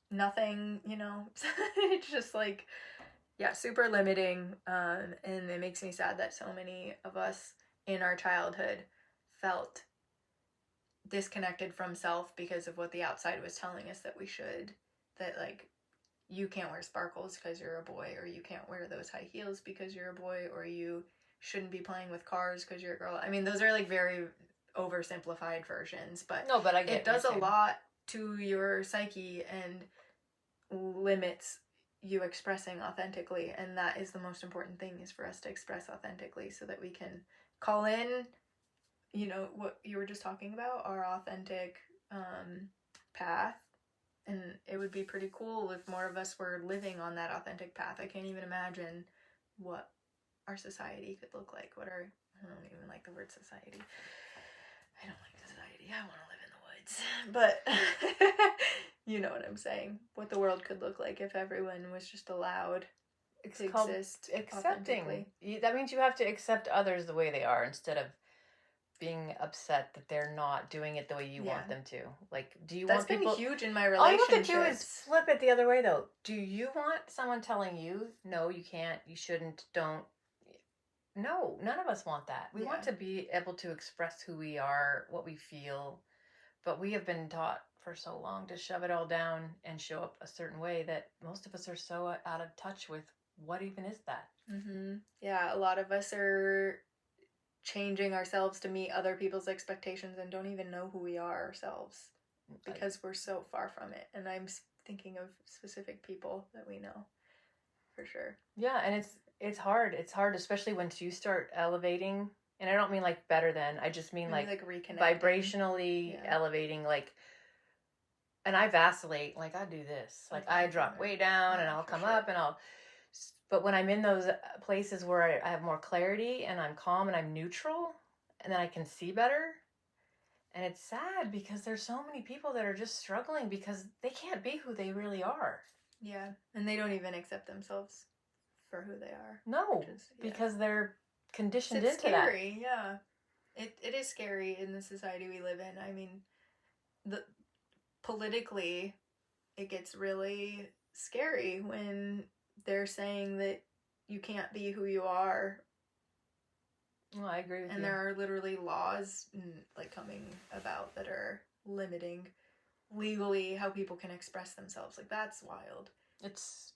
nothing, you know. It's just, like, yeah, super limiting. And it makes me sad that so many of us in our childhood felt disconnected from self because of what the outside was telling us that we should. That, like, you can't wear sparkles because you're a boy, or you can't wear those high heels because you're a boy, or you shouldn't be playing with cars because you're a girl. I mean, those are, like, very oversimplified versions, but no, but I get it does a lot to your psyche and limits you expressing authentically, and that is the most important thing, is for us to express authentically so that we can call in, you know, what you were just talking about, our authentic path. And it would be pretty cool if more of us were living on that authentic path. I can't even imagine what our society could look like. I don't even like the word society. I don't like society. I want to live in the woods. But you know what I'm saying. What the world could look like if everyone was just allowed to exist accepting. That means you have to accept others the way they are, instead of being upset that they're not doing it the way you want them to. Like, do you want people... That's been huge in my relationships. All you have to do is flip it the other way, though. Do you want someone telling you, no, you can't, you shouldn't, don't... No, none of us want that. We want to be able to express who we are, what we feel, but we have been taught for so long to shove it all down and show up a certain way that most of us are so out of touch with what even is that. Mm-hmm. Yeah, a lot of us are changing ourselves to meet other people's expectations and don't even know who we are ourselves because we're so far from it. And I'm thinking of specific people that we know, for sure. Yeah, and it's hard. It's hard, especially once you start elevating. And I don't mean like better than. I just mean like vibrationally elevating. Like, and I vacillate. Like, I do this. Like, I drop way down and I'll come up and I'll... But when I'm in those places where I have more clarity and I'm calm and I'm neutral, and then I can see better. And it's sad because there's so many people that are just struggling because they can't be who they really are. Yeah. And they don't even accept themselves for who they are. No, because they're conditioned it's into scary, that. Yeah. It is scary in the society we live in. I mean, politically, it gets really scary when they're saying that you can't be who you are. Well, I agree with you. And there are literally laws like coming about that are limiting legally how people can express themselves. Like, that's wild. It's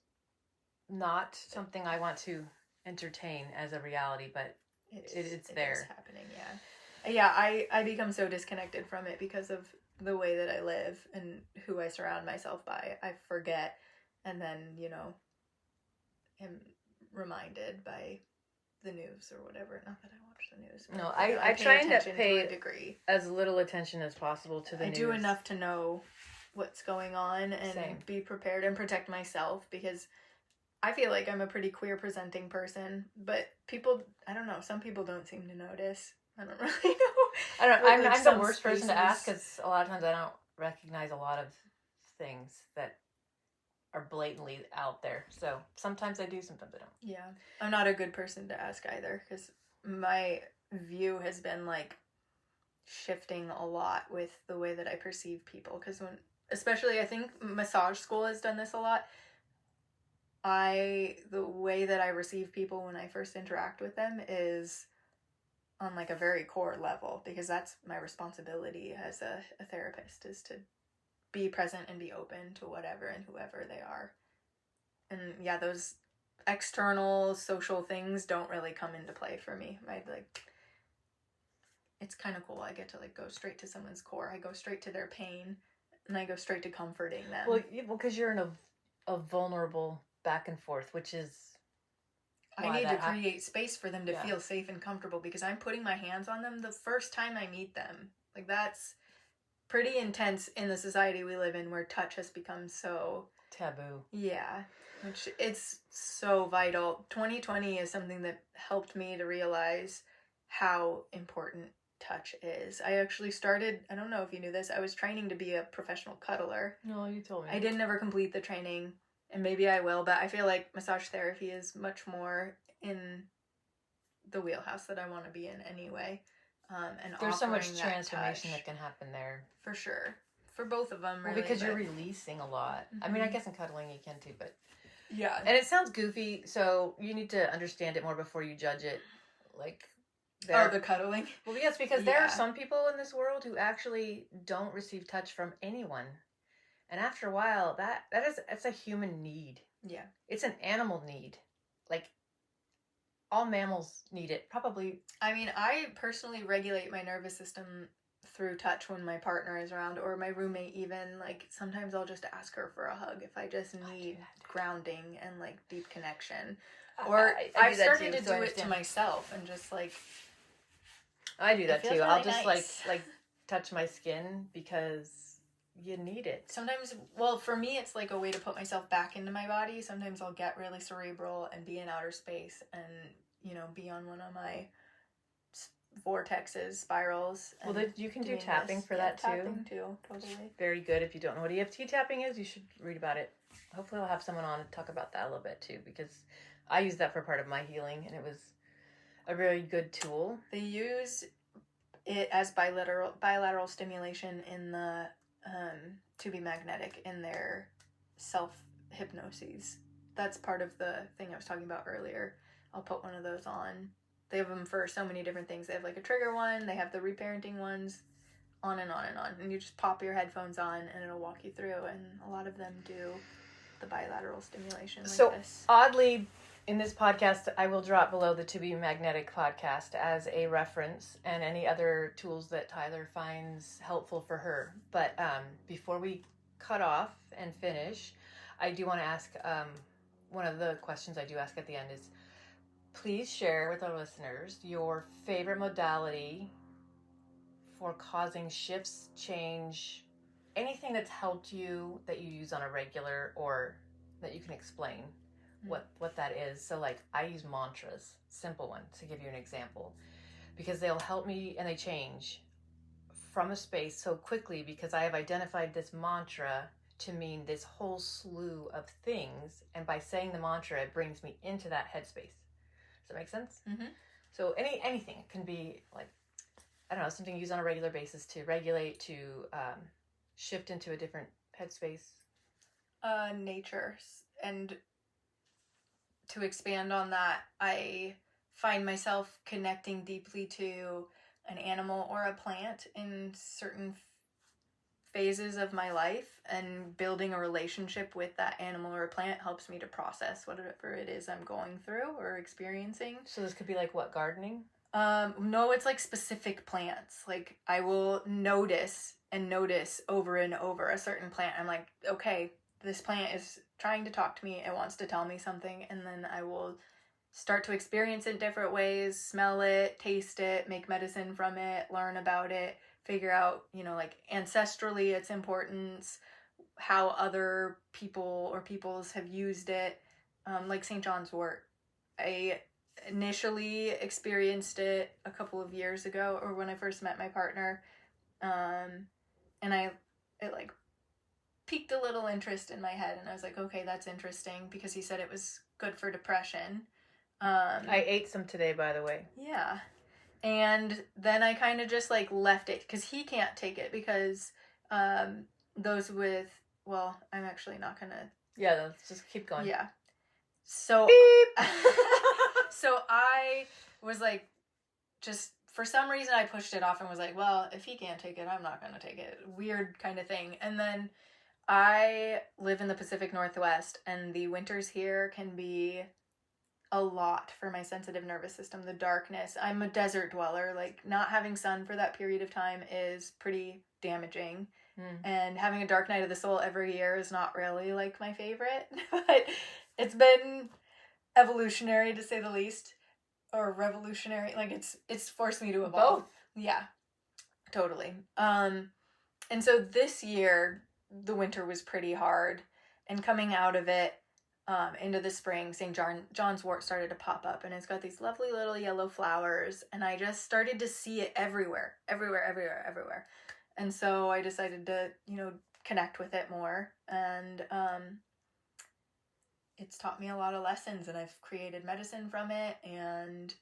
not something I want to entertain as a reality, but it's there. It is happening, yeah. Yeah, I become so disconnected from it because of the way that I live and who I surround myself by. I forget and then, am reminded by the news or whatever. Not that I watch the news. But, No, I I pay try and attention pay to a degree. as little attention as possible to the I news. do enough to know what's going on and Same. be prepared and protect myself, because I feel like I'm a pretty queer presenting person, but people, I don't know, some people don't seem to notice. I don't really know. I don't. But, I'm, like, I'm the some worst person to ask spaces- because a lot of times I don't recognize a lot of things that are blatantly out there. So sometimes I do, sometimes I don't. Yeah, I'm not a good person to ask either, because my view has been like shifting a lot with the way that I perceive people. Because especially I think massage school has done this a lot. The way that I receive people when I first interact with them is on like a very core level, because that's my responsibility as a therapist, is to be present and be open to whatever and whoever they are. And yeah, those external social things don't really come into play for me. It's kind of cool. I get to like go straight to someone's core. I go straight to their pain, and I go straight to comforting them. Well, because you're in a vulnerable back and forth, which is I need to create space for them to feel safe and comfortable, because I'm putting my hands on them the first time I meet them. Like, that's pretty intense in the society we live in, where touch has become so taboo. Yeah, which it's so vital. 2020 is something that helped me to realize how important touch is. I actually started, I don't know if you knew this, I was training to be a professional cuddler. No, you told me. I didn't ever complete the training, and maybe I will, but I feel like massage therapy is much more in the wheelhouse that I want to be in anyway. And there's so much that transformation touch, that can happen there. for sure. For both of them, really. Well, because you're releasing a lot. Mm-hmm. I mean, I guess in cuddling you can too, but... Yeah. And it sounds goofy, so you need to understand it more before you judge it. Like... the cuddling? Well, yes, because there are some people in this world who actually don't receive touch from anyone. And after a while, that's a human need. Yeah. It's an animal need. Like, all mammals need it. Probably. I mean, I personally regulate my nervous system through touch when my partner is around, or my roommate even. Like, sometimes I'll just ask her for a hug if I just need grounding and, like, deep connection. Or I've started to do it to myself and just, like... I do that too. Really I'll just, like, touch my skin because... you need it. Sometimes, well, for me, it's like a way to put myself back into my body. Sometimes I'll get really cerebral and be in outer space and, be on one of my vortexes, spirals. Well, you can do tapping for that too. Tapping too, totally. Very good. If you don't know what EFT tapping is, you should read about it. Hopefully I'll have someone on to talk about that a little bit too, because I use that for part of my healing, and it was a very good tool. They use it as bilateral stimulation in the... to be magnetic in their self-hypnoses. That's part of the thing I was talking about earlier. I'll put one of those on. They have them for so many different things. They have like a trigger one, they have the reparenting ones, on and on and on. And you just pop your headphones on and it'll walk you through, and a lot of them do the bilateral stimulation like this. So, oddly, in this podcast, I will drop below the To Be Magnetic podcast as a reference, and any other tools that Tyler finds helpful for her. But before we cut off and finish, I do want to ask, one of the questions I do ask at the end is, please share with our listeners your favorite modality for causing shifts, change, anything that's helped you that you use on a regular or that you can explain what that is. So, like, I use mantras, simple one, to give you an example, because they'll help me and they change from a space so quickly, because I have identified this mantra to mean this whole slew of things, and by saying the mantra, it brings me into that headspace. Does that make sense? Mm-hmm. So anything, it can be like, I don't know, something used on a regular basis to regulate, to shift into a different headspace. Nature. And to expand on that, I find myself connecting deeply to an animal or a plant in certain phases of my life, and building a relationship with that animal or a plant helps me to process whatever it is I'm going through or experiencing. So this could be like what, gardening? No, it's like specific plants. Like, I will notice over and over a certain plant. I'm like, okay, this plant is trying to talk to me. It wants to tell me something, and then I will start to experience it in different ways, smell it, taste it, make medicine from it, learn about it, figure out, like ancestrally its importance, how other people or peoples have used it. Like St. John's wort. I initially experienced it a couple of years ago, or when I first met my partner. And it like piqued a little interest in my head, and I was like, okay, that's interesting, because he said it was good for depression. I ate some today, by the way. Yeah. And then I kind of just like left it, because he can't take it, because those with, well, I'm actually not gonna. Yeah, let's just keep going. Yeah. So Beep. so I was like, just for some reason I pushed it off and was like, well, if he can't take it, I'm not gonna take it. Weird kind of thing. And then I live in the Pacific Northwest, and the winters here can be a lot for my sensitive nervous system. The darkness. I'm a desert dweller. Like, not having sun for that period of time is pretty damaging. And having a dark night of the soul every year is not really like my favorite. But it's been evolutionary, to say the least, or revolutionary. Like, it's forced me to evolve. Both. Yeah, totally. And so this year the winter was pretty hard, and coming out of it into the spring, St. John's wort started to pop up, and it's got these lovely little yellow flowers, and I just started to see it everywhere. And so I decided to, connect with it more, and it's taught me a lot of lessons, and I've created medicine from it, and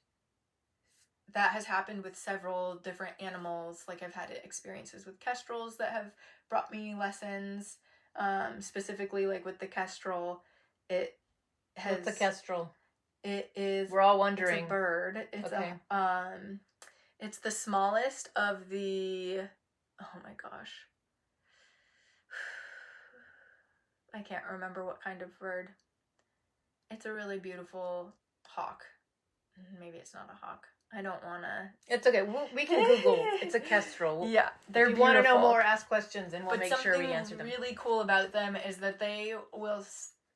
that has happened with several different animals. Like, I've had experiences with kestrels that have brought me lessons. Specifically, like with the kestrel, it has. What's a kestrel? It is. We're all wondering. It's a bird. It's okay. It's the smallest of the. Oh my gosh. I can't remember what kind of bird. It's a really beautiful hawk. Maybe it's not a hawk. I don't want to. It's okay. We can Google. It's a kestrel. Yeah, they're if you beautiful. want to know more, ask questions, and we'll but make sure we answer them. Something really cool about them is that they will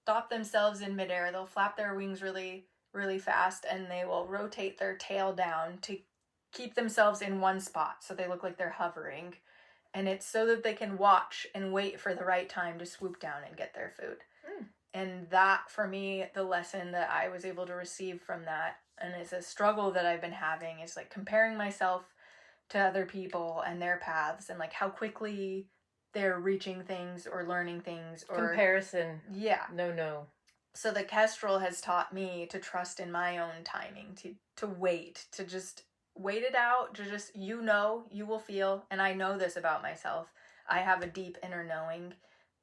stop themselves in midair. They'll flap their wings really, really fast, and they will rotate their tail down to keep themselves in one spot, so they look like they're hovering. And it's so that they can watch and wait for the right time to swoop down and get their food. And that, for me, the lesson that I was able to receive from that, and it's a struggle that I've been having, is like comparing myself to other people and their paths, and like how quickly they're reaching things or learning things. Or comparison. Yeah. No. So the kestrel has taught me to trust in my own timing, to wait, to just wait it out, to just, you will feel, and I know this about myself. I have a deep inner knowing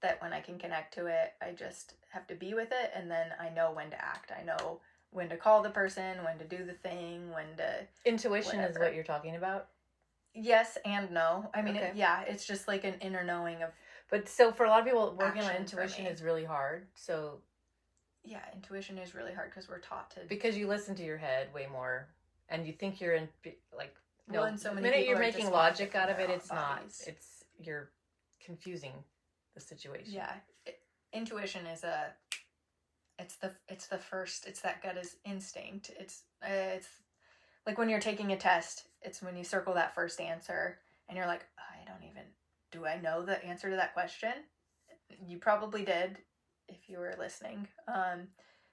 that when I can connect to it, I just have to be with it, and then I know when to act. I know when to call the person, when to do the thing, when to... Intuition whatever. Is what you're talking about? Yes and no. I mean, okay. It's just like an inner knowing of... But so for a lot of people, working on intuition is really hard, so... Yeah, intuition is really hard because we're taught to... Because you listen to your head way more, and you think you're in, like... No, well, so the minute you're making logic out of it, it's not. You're confusing the situation. Yeah, intuition is it's the first. It's that gut is instinct. It's like when you're taking a test. It's when you circle that first answer, and you're like, do I know the answer to that question? You probably did, if you were listening.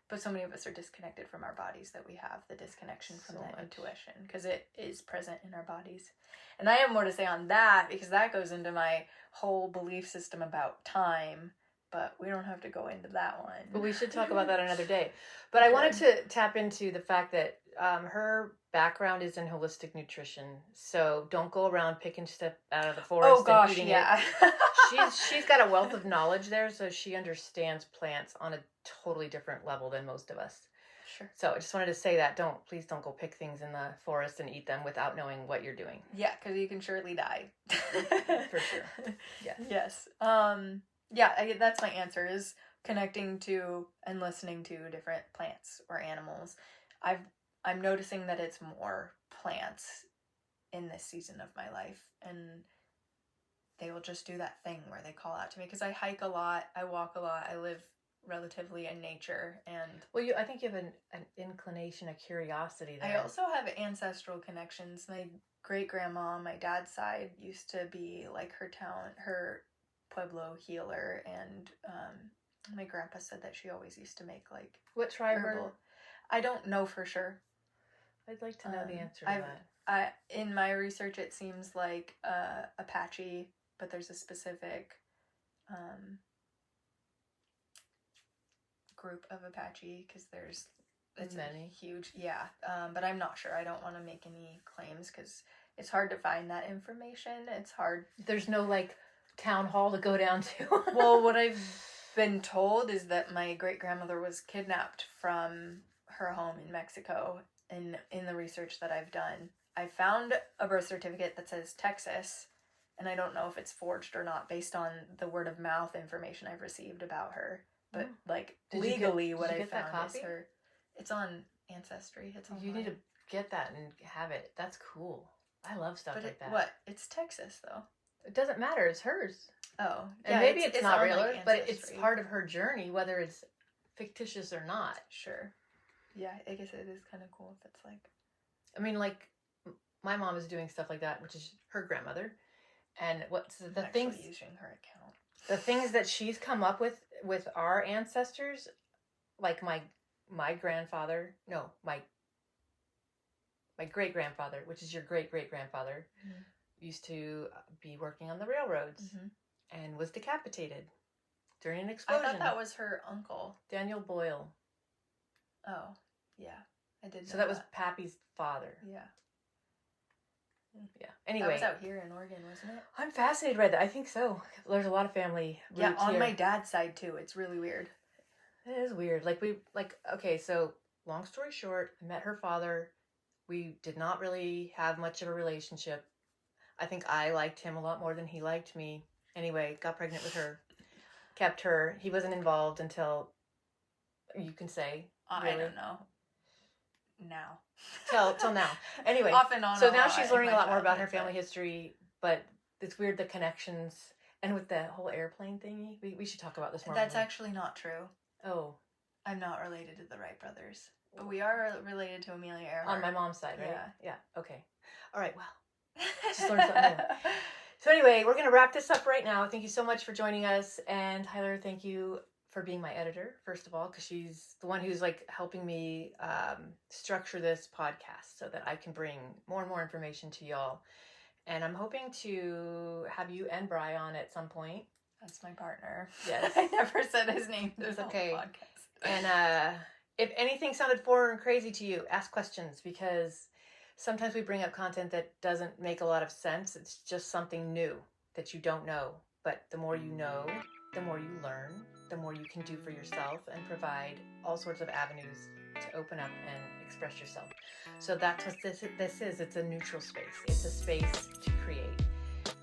But so many of us are disconnected from our bodies that we have the disconnection from that intuition, because it is present in our bodies. And I have more to say on that, because that goes into my whole belief system about time, but we don't have to go into that one. But we should talk about that another day. But I wanted to tap into the fact that her background is in holistic nutrition, so don't go around picking stuff out of the forest and eating it. She's got a wealth of knowledge there, so she understands plants on a totally different level than most of us. Sure. So I just wanted to say that please don't go pick things in the forest and eat them without knowing what you're doing. Yeah, because you can surely die. For sure. Yeah. Yes. That's my answer, is connecting to and listening to different plants or animals. I'm noticing that it's more plants in this season of my life, and they will just do that thing where they call out to me, because I hike a lot, I walk a lot, I live relatively in nature, and Well, I think you have an inclination, a curiosity there. I also have ancestral connections. My great-grandma on my dad's side used to be like her Pueblo healer, and my grandpa said that she always used to make like What tribe herbal. I don't know for sure. I'd like to know the answer to that. In my research, it seems like Apache, but there's a specific group of Apache, because it's many. huge, yeah. But I'm not sure. I don't want to make any claims because it's hard to find that information. It's hard. There's no like town hall to go down to. Well, what I've been told is that my great-grandmother was kidnapped from her home in Mexico. In the research that I've done, I found a birth certificate that says Texas, and I don't know if it's forged or not based on the word of mouth information I've received about her. But like legally, what I found is her. It's on Ancestry. It's on. You need to get that and have it. That's cool. I love stuff like that. What? It's Texas though. It doesn't matter. It's hers. Oh, and maybe it's not real, like but it's part of her journey, whether it's fictitious or not. Sure. Yeah, I guess it is kind of cool if it's like. I mean, like, my mom is doing stuff like that, which is her grandmother, and what's the things using her account. The things that she's come up with our ancestors, like my grandfather, no, my great grandfather, which is your great great grandfather, used to be working on the railroads and was decapitated during an explosion. I thought that was her uncle, Daniel Boyle. Oh, yeah, I did. So that was Pappy's father. Yeah. Yeah. Anyway, that was out here in Oregon, wasn't it? I'm fascinated by that. I think so. There's a lot of family roots yeah, on here. my dad's side too. It's really weird. It is weird. Okay, so long story short, I met her father. We did not really have much of a relationship. I think I liked him a lot more than he liked me. Anyway, got pregnant with her. Kept her. He wasn't involved until, you can say. Really? I don't know. Now. Till now. Anyway. Off and on. So now she's learning a lot more about her family history, but it's weird, the connections. And with the whole airplane thingy, we should talk about this more. That's actually not true. Oh. I'm not related to the Wright brothers. But we are related to Amelia Earhart. On my mom's side, right? Yeah. Yeah. Okay. All right, well. Just learned something new. So anyway, we're going to wrap this up right now. Thank you so much for joining us. And Tyler, thank you for being my editor, first of all, because she's the one who's like helping me structure this podcast so that I can bring more and more information to y'all. And I'm hoping to have you and Bri on at some point. That's my partner. Yes. I never said his name. It's okay. Podcast. And if anything sounded foreign or crazy to you, ask questions, because sometimes we bring up content that doesn't make a lot of sense. It's just something new that you don't know. But the more you know, the more you learn, the more you can do for yourself and provide all sorts of avenues to open up and express yourself. So that's what this is. It's a neutral space. It's a space to create.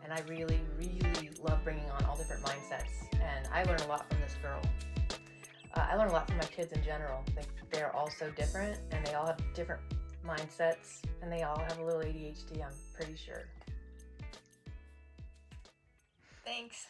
And I really, really love bringing on all different mindsets. And I learn a lot from this girl. I learn a lot from my kids in general. They're all so different, and they all have different mindsets, and they all have a little ADHD, I'm pretty sure. Thanks.